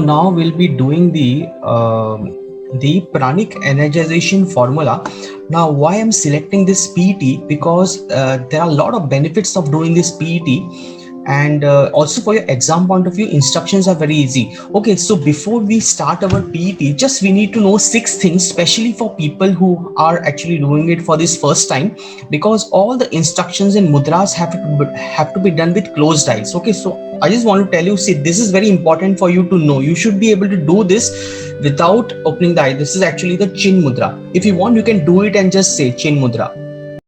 Now we'll be doing the pranic energization formula. Now, why I'm selecting this PET? Because there are a lot of benefits of doing this PET, and also for your exam point of view, instructions are very easy. Okay, so before we start our PET, just we need to know 6 things, especially for people who are actually doing it for this first time, because all the instructions and mudras have to be done with closed eyes. Okay, so I just want to tell you, see, this is very important for you to know. You should be able to do this without opening the eye. This is actually the chin mudra. If you want, you can do it and just say chin mudra.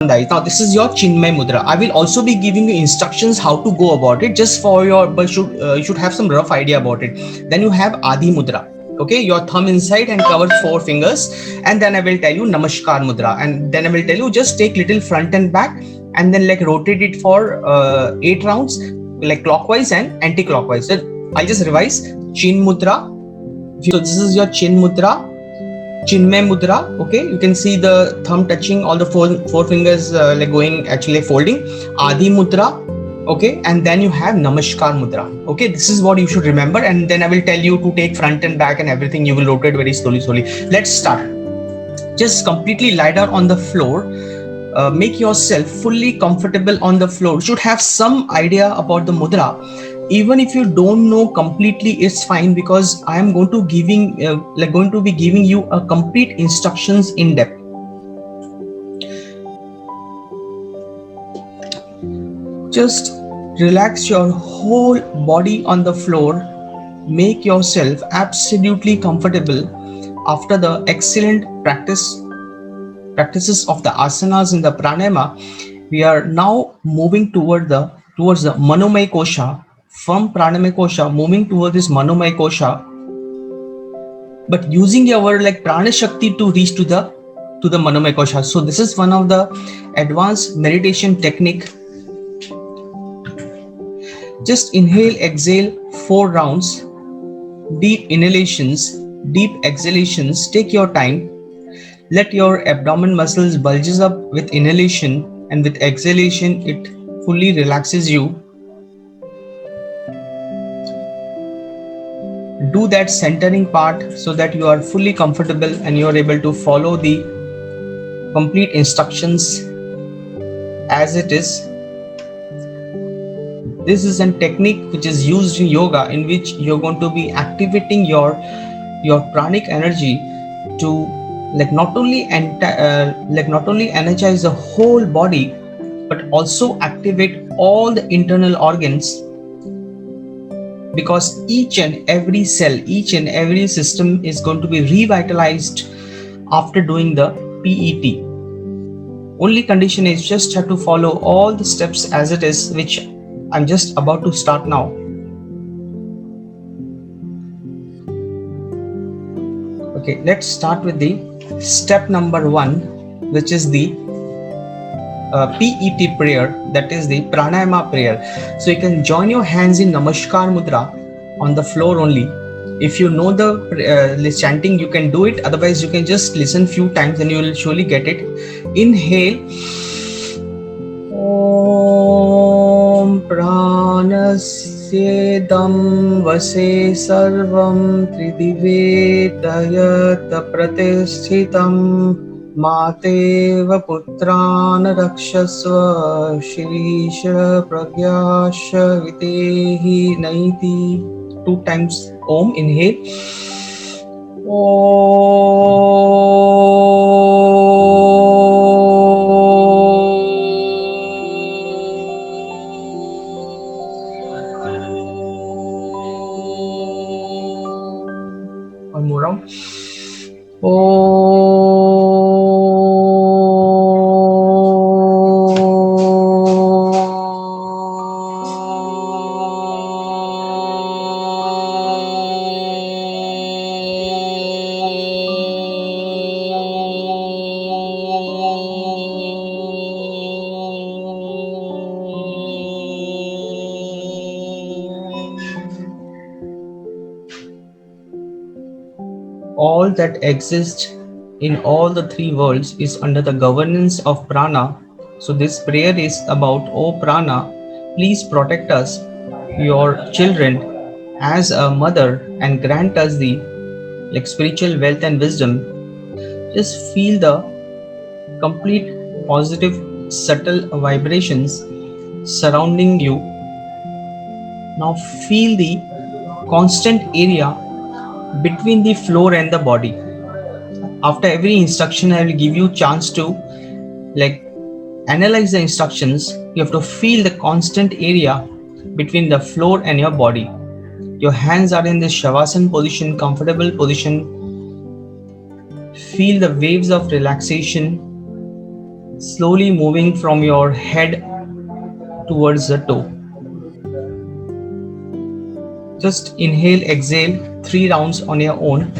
Now this is your chinmay mudra. I will also be giving you instructions how to go about it, just for your, but you should have some rough idea about it. Then you have adi mudra. Okay, your thumb inside and cover 4 fingers, and then I will tell you namaskar mudra, and then I will tell you just take little front and back, and then like rotate it for 8 rounds, like clockwise and anti-clockwise. So I'll just revise. Chin mudra. So this is your chin mudra. Chinmay mudra. Okay, you can see the thumb touching all the four fingers, like going actually folding. Adi mudra. Okay, and then you have namaskar mudra. Okay, this is what you should remember, and then I will tell you to take front and back and everything. You will rotate very slowly. Let's start. Just completely lie down on the floor. Make yourself fully comfortable on the floor. You should have some idea about the mudra. Even if you don't know completely, it's fine, because I am going to be giving you a complete instructions in depth. Just relax your whole body on the floor. Make yourself absolutely comfortable. After the excellent practices of the asanas in the pranayama, we are now moving towards the manomay kosha. From pranamay kosha, moving towards this manomay kosha, but using our like prana shakti to reach to the manomay kosha. So this is one of the advanced meditation technique. Just inhale, exhale 4 rounds, deep inhalations, deep exhalations. Take your time. Let your abdomen muscles bulges up with inhalation, and with exhalation it fully relaxes you. Do that centering part so that you are fully comfortable and you are able to follow the complete instructions as it is. This is a technique which is used in yoga, in which you're going to be activating your pranic energy to not only energize the whole body, but also activate all the internal organs, because each and every cell, each and every system is going to be revitalized after doing the PET. Only condition is just have to follow all the steps as it is, which I'm just about to start now. Okay, let's start with the step number 1, which is the PET prayer, that is the pranayama prayer. So you can join your hands in namaskar mudra on the floor only. If you know the chanting, you can do it. Otherwise, you can just listen few times and you will surely get it. Inhale. Om pranasjedam vase sarvam tridive dayat pratishthitam Mateva putran rakshasva shirisha pragyasha vitehi naiti. 2 times Om. Inhale. One more round. All that exists in all the 3 worlds is under the governance of prana. So this prayer is about, oh prana, please protect us, your children, as a mother and grant us the like spiritual wealth and wisdom. Just feel the complete positive subtle vibrations surrounding you. Now feel the constant area between the floor and the body. After every instruction I will give you chance to like analyze the instructions. You have to feel the constant area between the floor and your body. Your hands are in this shavasana position, comfortable position. Feel the waves of relaxation slowly moving from your head towards the toe. Just inhale, exhale 3 rounds on your own.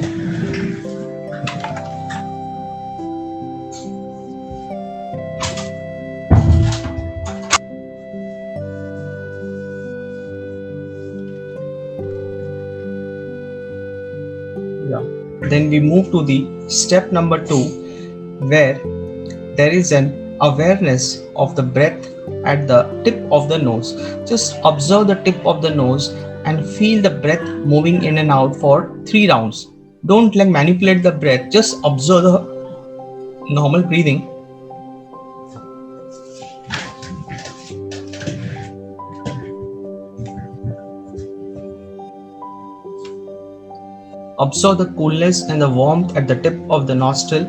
Yeah. Then we move to the step number 2, where there is an awareness of the breath at the tip of the nose. Just observe the tip of the nose and feel the breath moving in and out for 3 rounds. Don't like manipulate the breath, just observe the normal breathing. Observe the coolness and the warmth at the tip of the nostril.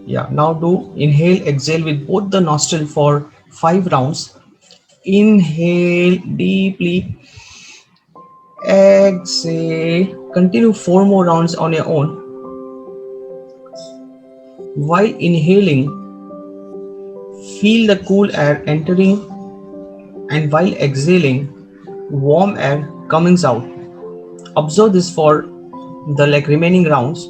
Yeah, now do inhale, exhale with both the nostril for 5 rounds. Inhale deeply, exhale. Continue 4 more rounds on your own. While inhaling, feel the cool air entering, and while exhaling, warm air coming out. Observe this for the like remaining rounds.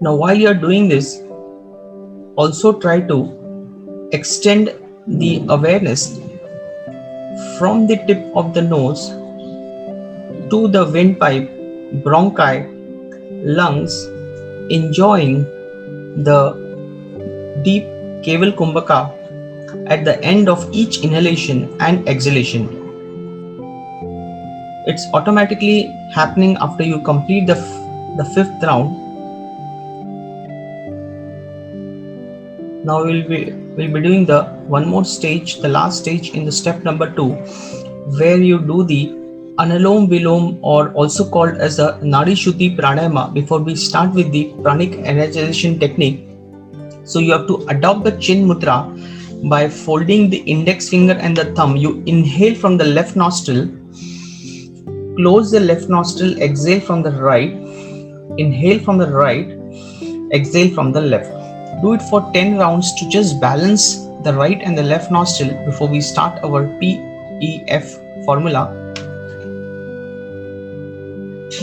Now while you are doing this, also try to extend the awareness from the tip of the nose to the windpipe, bronchi, lungs, enjoying the deep Keval Kumbhaka at the end of each inhalation and exhalation. It's automatically happening after you complete the 5th round. Now we'll be doing the one more stage, the last stage in the step number 2, where you do the Analom Vilom, or also called as the Nadi Shuddhi Pranayama, before we start with the pranic energization technique. So you have to adopt the chin mudra by folding the index finger and the thumb. You inhale from the left nostril, close the left nostril, exhale from the right, inhale from the right, exhale from the left. Do it for 10 rounds to just balance the right and the left nostril before we start our PEF formula.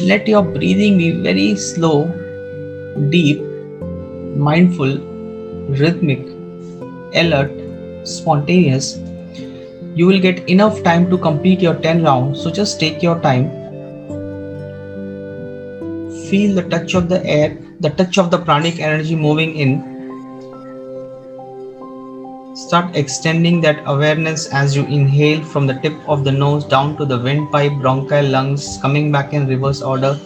Let your breathing be very slow, deep, mindful, rhythmic, alert, spontaneous. You will get enough time to complete your 10 rounds, so just take your time. Feel the touch of the air, the touch of the pranic energy moving in. Start extending that awareness as you inhale from the tip of the nose down to the windpipe, bronchi, lungs, coming back in reverse order.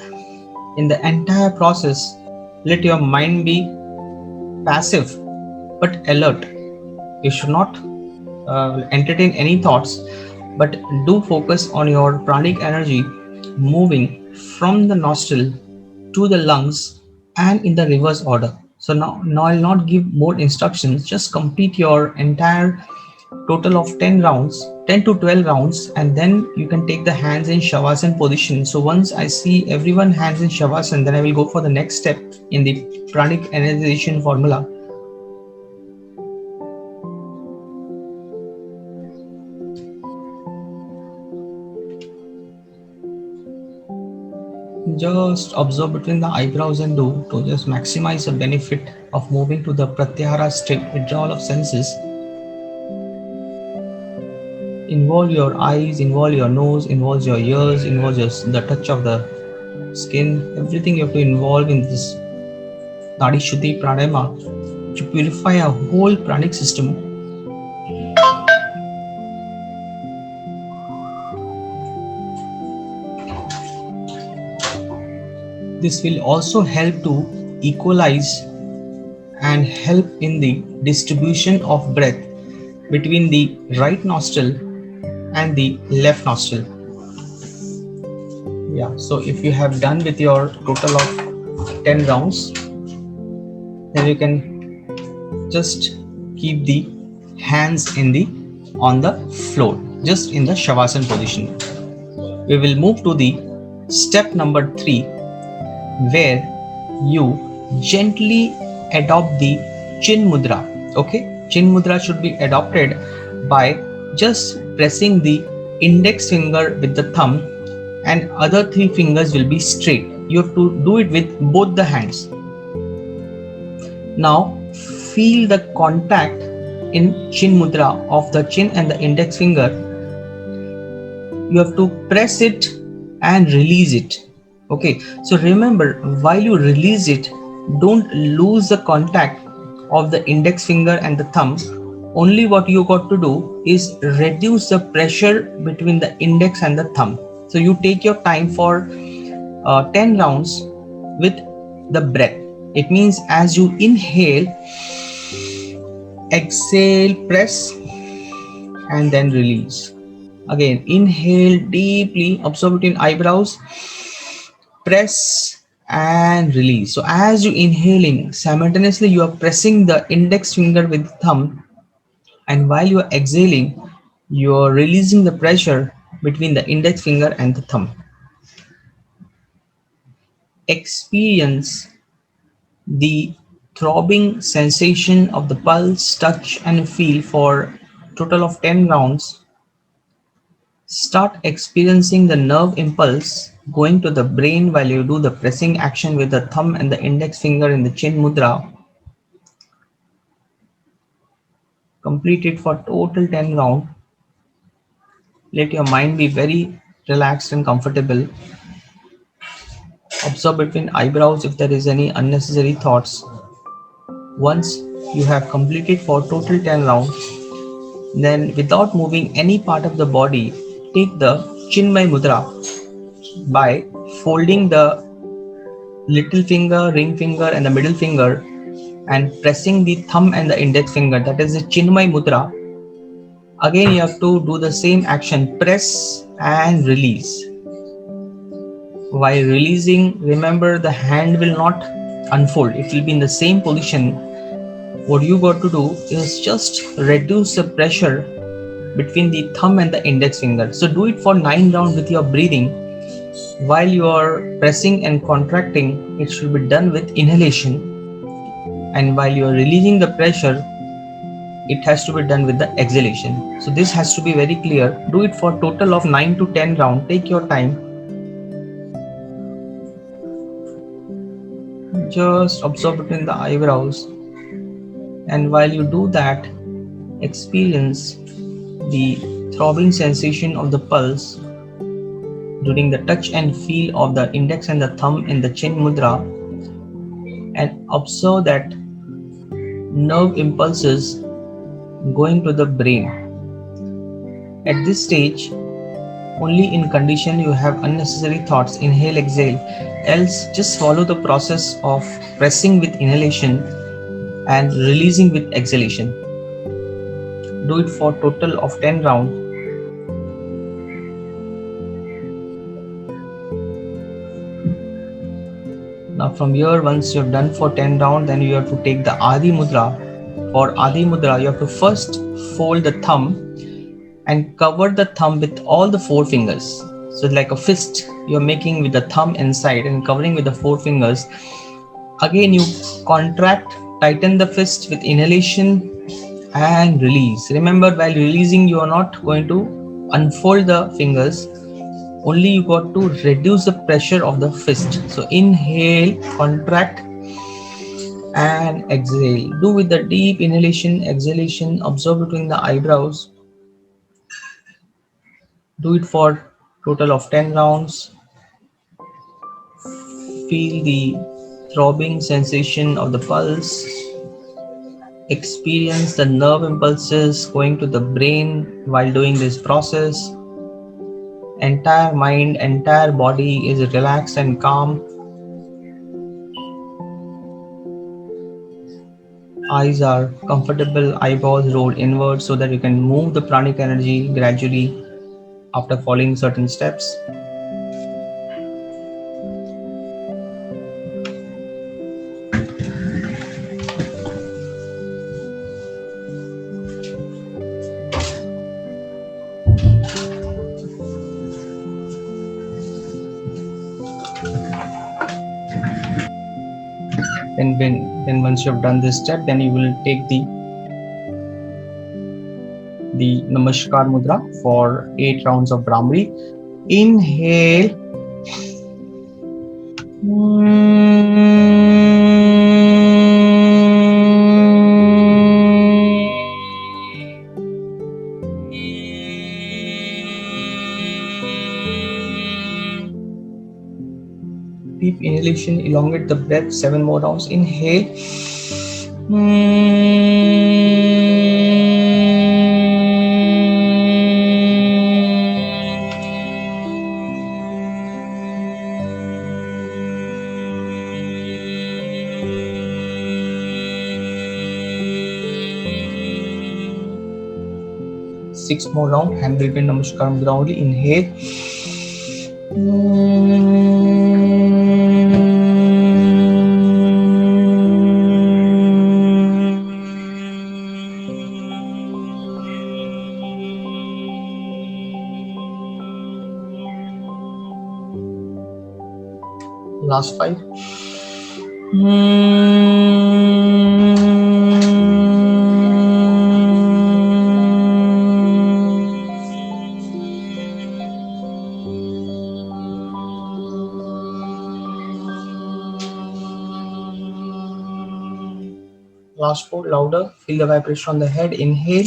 In the entire process, let your mind be passive but alert. You should not entertain any thoughts, but do focus on your pranic energy moving from the nostril to the lungs and in the reverse order. So now I'll not give more instructions, just complete your entire total of 10 rounds, 10 to 12 rounds, and then you can take the hands in shavasana position. So once I see everyone hands in shavasana, then I will go for the next step in the pranic energization formula. Just observe between the eyebrows and do to just maximize the benefit of moving to the pratyahara state, withdrawal of senses. Involve your eyes, involve your nose, involve your ears, involve the touch of the skin. Everything you have to involve in this. Nadi Shuddhi Pranayama to purify our whole pranic system. This will also help to equalize and help in the distribution of breath between the right nostril and the left nostril. Yeah, so if you have done with your total of 10 rounds, then you can just keep the hands in the on the floor, just in the shavasana position. We will move to the step number 3, where you gently adopt the chin mudra. Okay, chin mudra should be adopted by just pressing the index finger with the thumb, and other 3 fingers will be straight. You have to do it with both the hands. Now feel the contact in chin mudra of the chin and the index finger. You have to press it and release it. Okay, so remember, while you release it, don't lose the contact of the index finger and the thumb. Only what you got to do is reduce the pressure between the index and the thumb. So you take your time for 10 rounds with the breath. It means as you inhale, exhale, press, and then release. Again, inhale deeply, absorb between eyebrows, press and release. So as you inhaling, simultaneously you are pressing the index finger with thumb, and while you are exhaling, you are releasing the pressure between the index finger and the thumb. Experience the throbbing sensation of the pulse, touch and feel for total of 10 rounds. Start experiencing the nerve impulse going to the brain while you do the pressing action with the thumb and the index finger in the chin mudra. Complete it for total 10 rounds. Let your mind be very relaxed and comfortable. Observe between eyebrows if there is any unnecessary thoughts. Once you have completed for total 10 rounds, then without moving any part of the body, take the Chinmay Mudra by folding the little finger, ring finger and the middle finger and pressing the thumb and the index finger. That is the Chinmay Mudra. Again, you have to do the same action, press and release. While releasing, remember the hand will not unfold. It will be in the same position. What you got to do is just reduce the pressure between the thumb and the index finger. So do it for 9 rounds with your breathing. While you are pressing and contracting, it should be done with inhalation. And while you are releasing the pressure, it has to be done with the exhalation. So this has to be very clear. Do it for total of 9 to 10 rounds. Take your time. Just observe between the eyebrows. And while you do that, experience the throbbing sensation of the pulse during the touch and feel of the index and the thumb in the chin mudra, and observe that nerve impulses going to the brain. At this stage, only in condition you have unnecessary thoughts, inhale, exhale, else just follow the process of pressing with inhalation and releasing with exhalation. Do it for total of 10 rounds. Now from here, once you have done for 10 rounds, then you have to take the Adi Mudra. For Adi Mudra, you have to first fold the thumb and cover the thumb with all the 4 fingers. So like a fist, you are making with the thumb inside and covering with the 4 fingers. Again, you contract, tighten the fist with inhalation and release. Remember, while releasing, you are not going to unfold the fingers. Only you got to reduce the pressure of the fist. So inhale, contract and exhale. Do with the deep inhalation, exhalation, observe between the eyebrows. Do it for total of 10 rounds. Feel the throbbing sensation of the pulse. Experience the nerve impulses going to the brain while doing this process. Entire mind, entire body is relaxed and calm. Eyes are comfortable, eyeballs rolled inward so that you can move the pranic energy gradually after following certain steps. Then once you have done this step, then you will take the Namaskar Mudra for 8 rounds of Brahmari. Inhale. Deep inhalation, elongate the breath, 7 more rounds. Inhale. Six more round, hand between Namaskar Mudra only. Inhale. Last 5. Last 4, louder. Feel the vibration on the head. Inhale.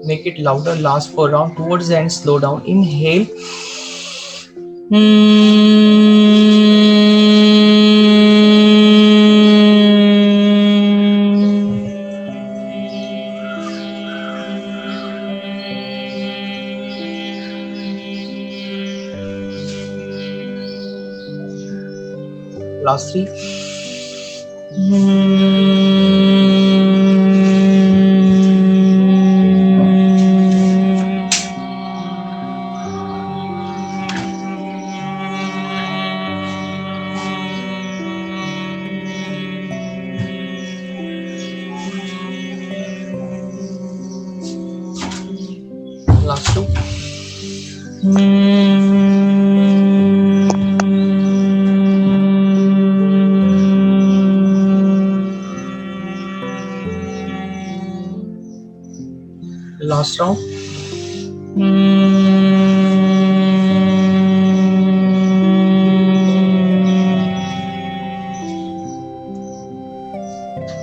Make it louder. Last 4 round. Towards the end, slow down. Inhale. Last 3. Last 2. Last round.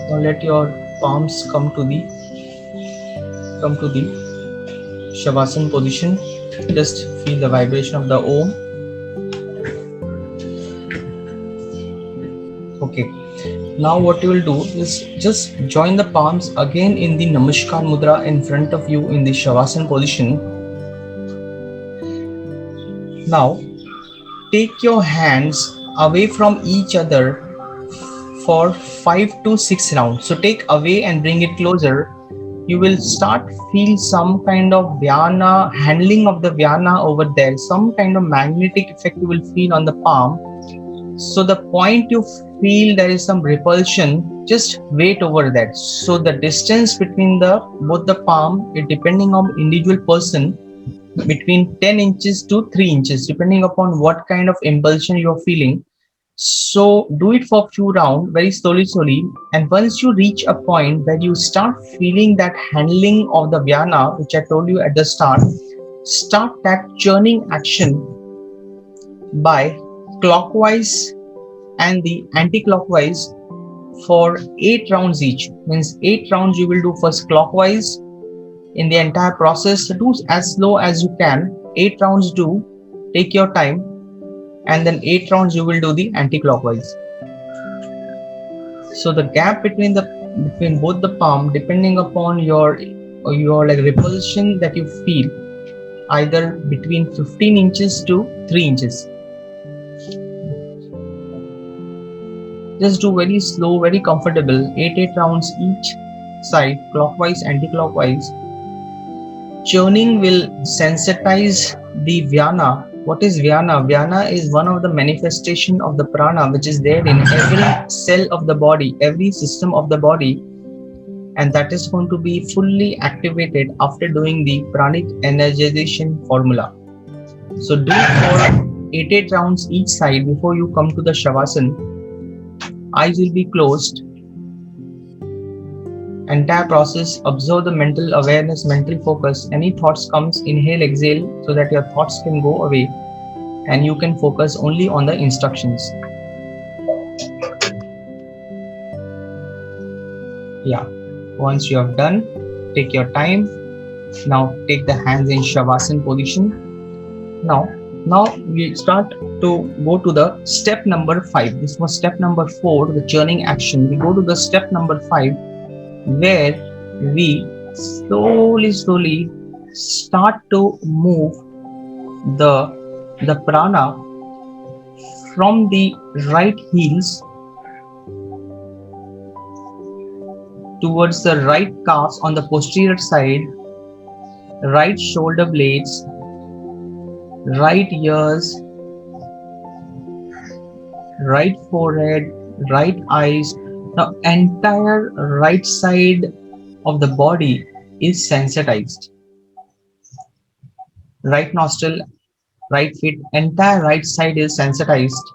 Now let your palms come to the Shavasana position. Just feel the vibration of the Om. Okay. Now what you will do is just join the palms again in the Namaskar Mudra in front of you in the Shavasana position. Now take your hands away from each other for 5 to 6 rounds. So take away and bring it closer. You will start feel some kind of Vyana, handling of the Vyana over there. Some kind of magnetic effect you will feel on the palm. So the point you feel there is some repulsion, just wait over that. So the distance between both the palm, depending on individual person, between 10 inches to 3 inches, depending upon what kind of impulsion you are feeling. So do it for a few rounds, very slowly. And once you reach a point where you start feeling that handling of the Vyana, which I told you at the start, start that churning action by clockwise and the anti-clockwise for 8 rounds each. Means 8 rounds you will do first clockwise. In the entire process, do as slow as you can. 8 rounds do, take your time, and then 8 rounds you will do the anti-clockwise. So the gap between both the palm, depending upon your like repulsion that you feel, either between 15 inches to 3 inches. Just do very slow, very comfortable, 8 rounds each side, clockwise, anti-clockwise. Churning will sensitize the Vyana. What is Vyana? Vyana is one of the manifestation of the prana which is there in every cell of the body, every system of the body, and that is going to be fully activated after doing the pranic energization formula. So do it for 8 rounds each side before you come to the Shavasana. Eyes will be closed. Entire process, observe the mental awareness, mental focus. Any thoughts comes, inhale, exhale, so that your thoughts can go away and you can focus only on the instructions. Yeah, once you have done, take your time. Now take the hands in Shavasana position. Now we start to go to the step number 5. This was step number 4, the churning action. We go to the step number 5, where we slowly start to move the prana from the right heels towards the right calves on the posterior side, right shoulder blades, right ears, right forehead, right eyes. Now entire right side of the body is sensitized. Right nostril, right feet, entire right side is sensitized.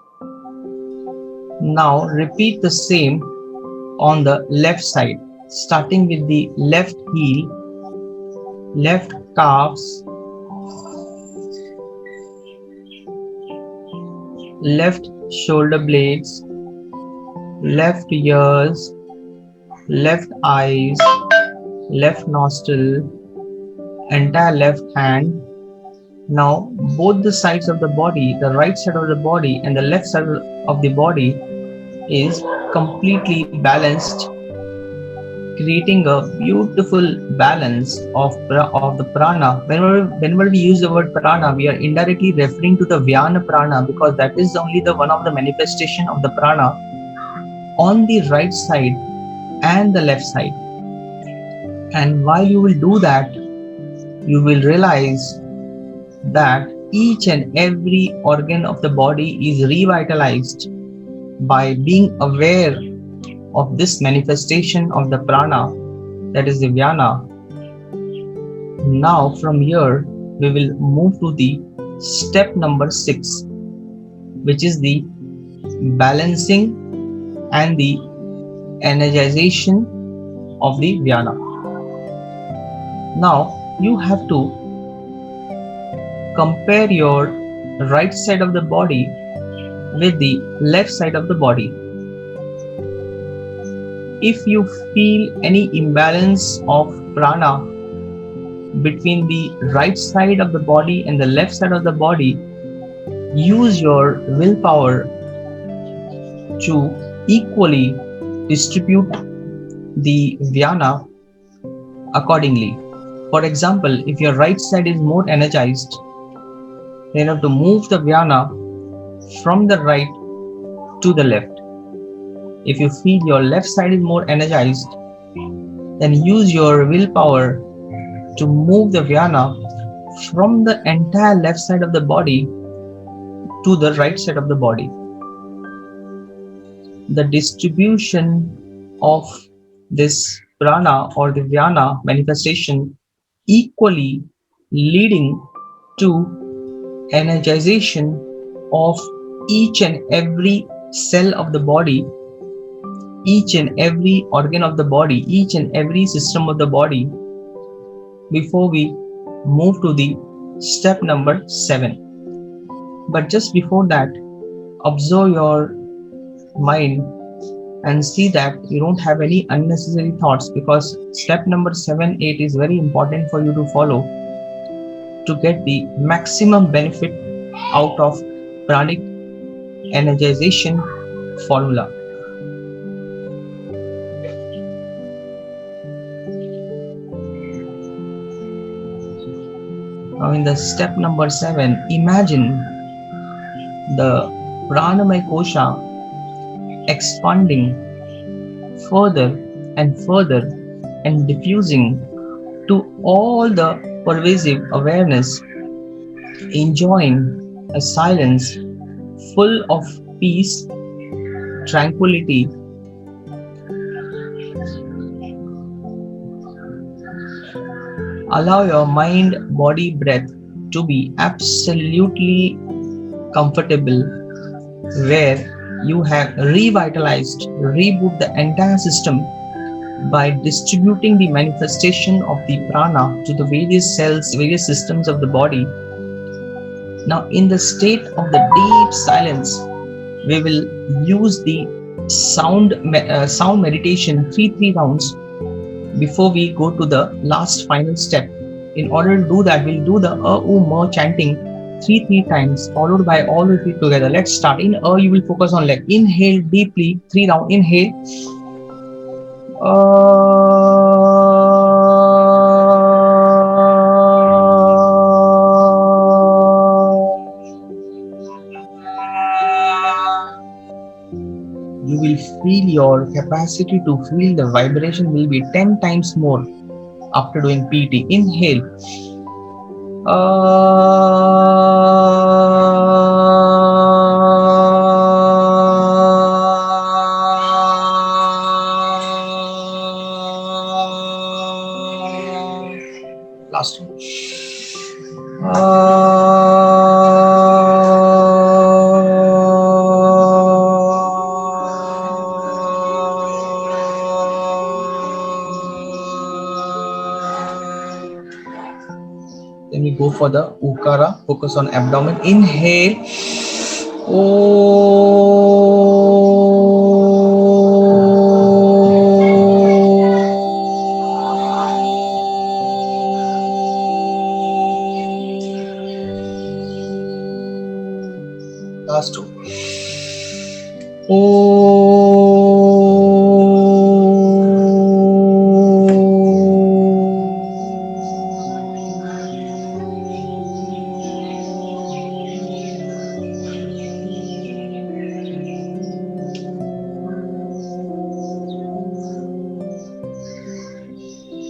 Now repeat the same on the left side, starting with the left heel, left calves, left shoulder blades, left ears, left eyes, left nostril, entire left hand. Now both the sides of the body, the right side of the body and the left side of the body is completely balanced, creating a beautiful balance of the prana. Whenever we use the word prana, we are indirectly referring to the Vyana prana, because that is only the one of the manifestation of the prana on the right side and the left side. And while you will do that, you will realize that each and every organ of the body is revitalized by being aware of this manifestation of the prana, that is the Vyana. Now from here we will move to the step number 6, which is the balancing and the energization of the Vyana. Now you have to compare your right side of the body with the left side of the body. If you feel any imbalance of prana between the right side of the body and the left side of the body, use your willpower to equally distribute the Vyana accordingly. For example, if your right side is more energized, then you have to move the Vyana from the right to the left. If you feel your left side is more energized, then use your willpower to move the Vyana from the entire left side of the body to the right side of the body. The distribution of this prana or the Vyana manifestation equally leading to energization of each and every cell of the body, each and every organ of the body, each and every system of the body, before we move to the step number 7. But just before that, Observe your mind and see that you don't have any unnecessary thoughts, because step number 7, 8 is very important for you to follow to get the maximum benefit out of pranic energization formula. Now, in the step number 7, imagine the pranamaya kosha expanding further and further and diffusing to all the pervasive awareness, enjoying a silence full of peace, tranquility. Allow your mind, body, breath to be absolutely comfortable, where you have revitalized, reboot the entire system by distributing the manifestation of the prana to the various cells, various systems of the body. Now, in the state of the deep silence, we will use the sound meditation 3 rounds before we go to the last final step. In order to do that, we'll do the chanting 3 times, followed by all the three together. Let's start. In you will focus on leg. Inhale deeply, 3 rounds. Inhale. You will feel your capacity to feel the vibration will be 10 times more after doing PT. Inhale. Last one. Then we go for the Ukara, focus on abdomen. Inhale. Last two.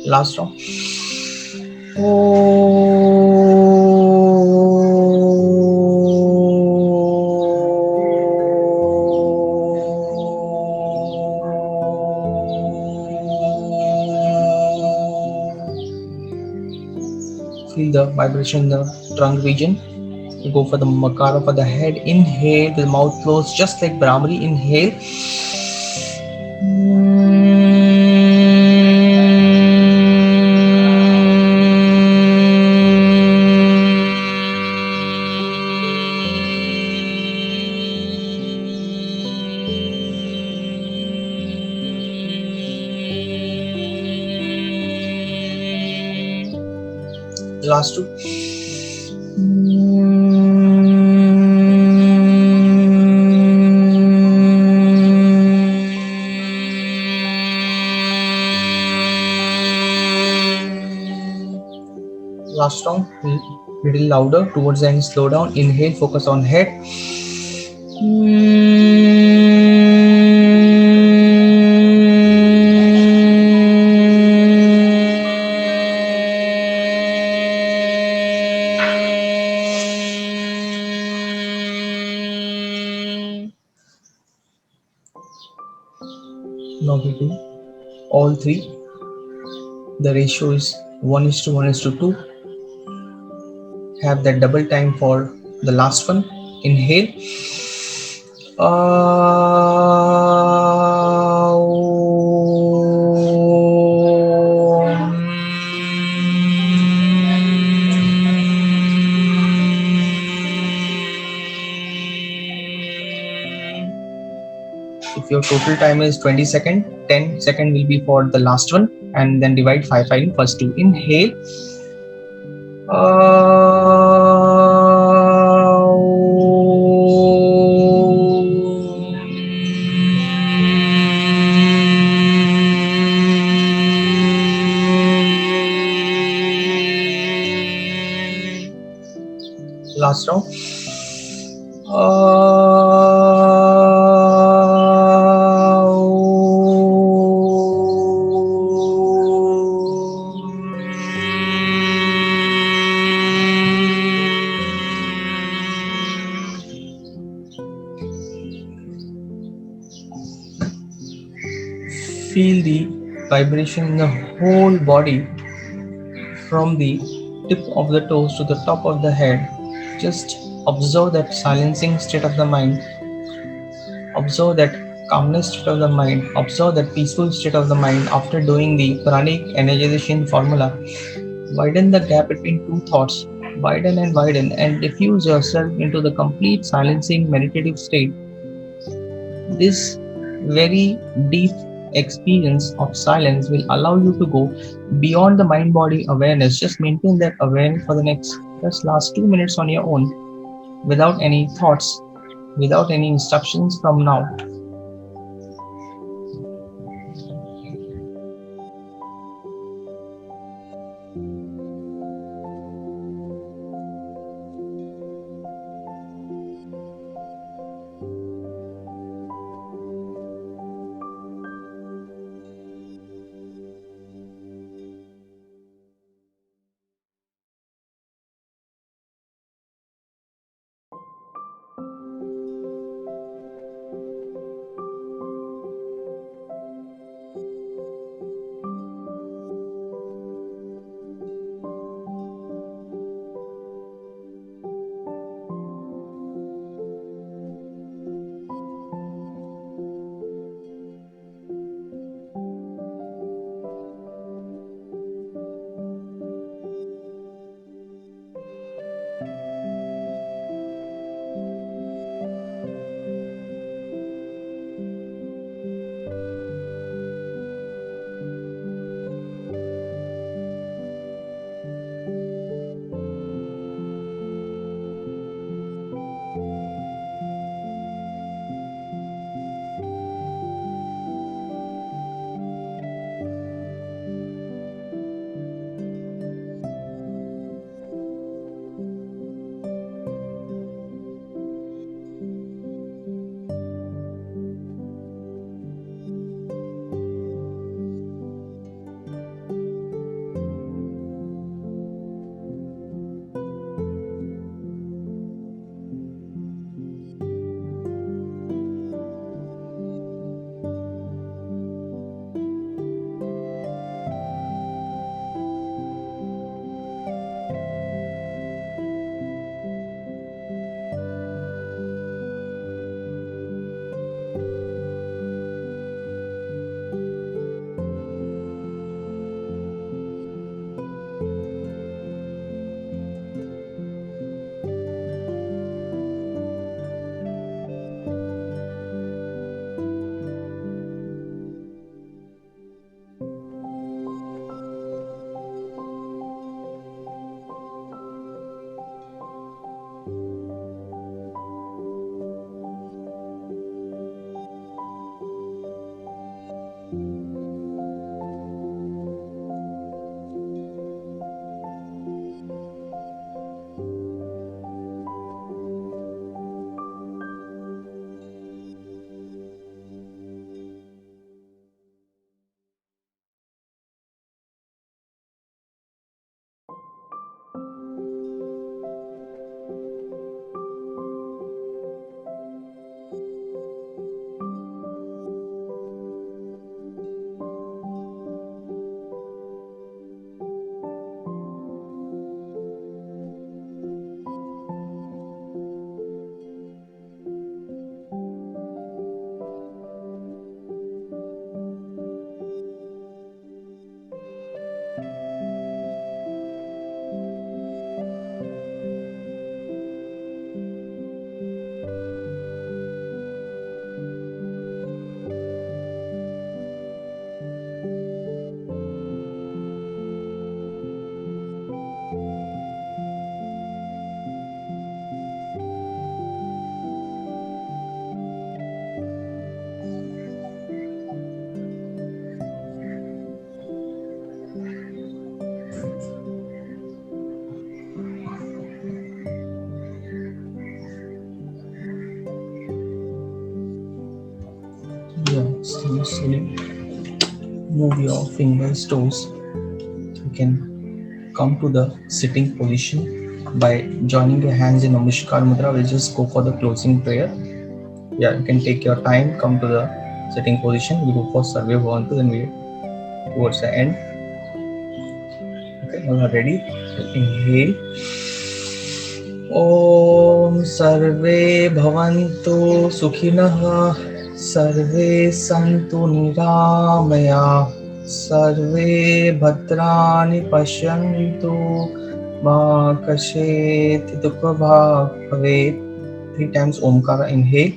Last round. Feel the vibration in the trunk region. You go for the makara for the head. Inhale with the mouth closed, just like Brahmari. Inhale. Last two. Last round, little louder towards the end. Slow down. Inhale, focus on head. Now we do all three. The ratio is 1:1:2. Have that double time for the last one. Inhale. If your total time is 20 second, 10 second will be for the last one, and then divide 5 in first two. Inhale. Last round. Feel the vibration in the whole body from the tip of the toes to the top of the head. Just observe that silencing state of the mind. Observe that calmness state of the mind. Observe that peaceful state of the mind after doing the pranic energization formula. Widen the gap between two thoughts. Widen and diffuse yourself into the complete silencing meditative state. This very deep experience of silence will allow you to go beyond the mind body awareness. Just maintain that awareness for the next just last 2 minutes on your own without any thoughts, without any instructions from now. Yeah, slowly move your fingers, toes. You can come to the sitting position by joining your hands in Namaskar Mudra. We'll just go for the closing prayer. Yeah, you can take your time, come to the sitting position. We go for Sarve Bhavantu, then we towards the end. Okay, now we are ready. Inhale. Om Sarve Bhavantu Sukhinah. Sarve Santu Niramaya. Sarve Bhadrani Pashyantu. Ma Kashet Dukha Bhavet. Three times Omkara. Inhale.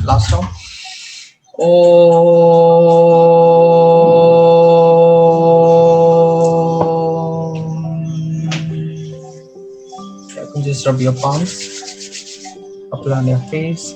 Last round. You can just rub your palms, apply on your face.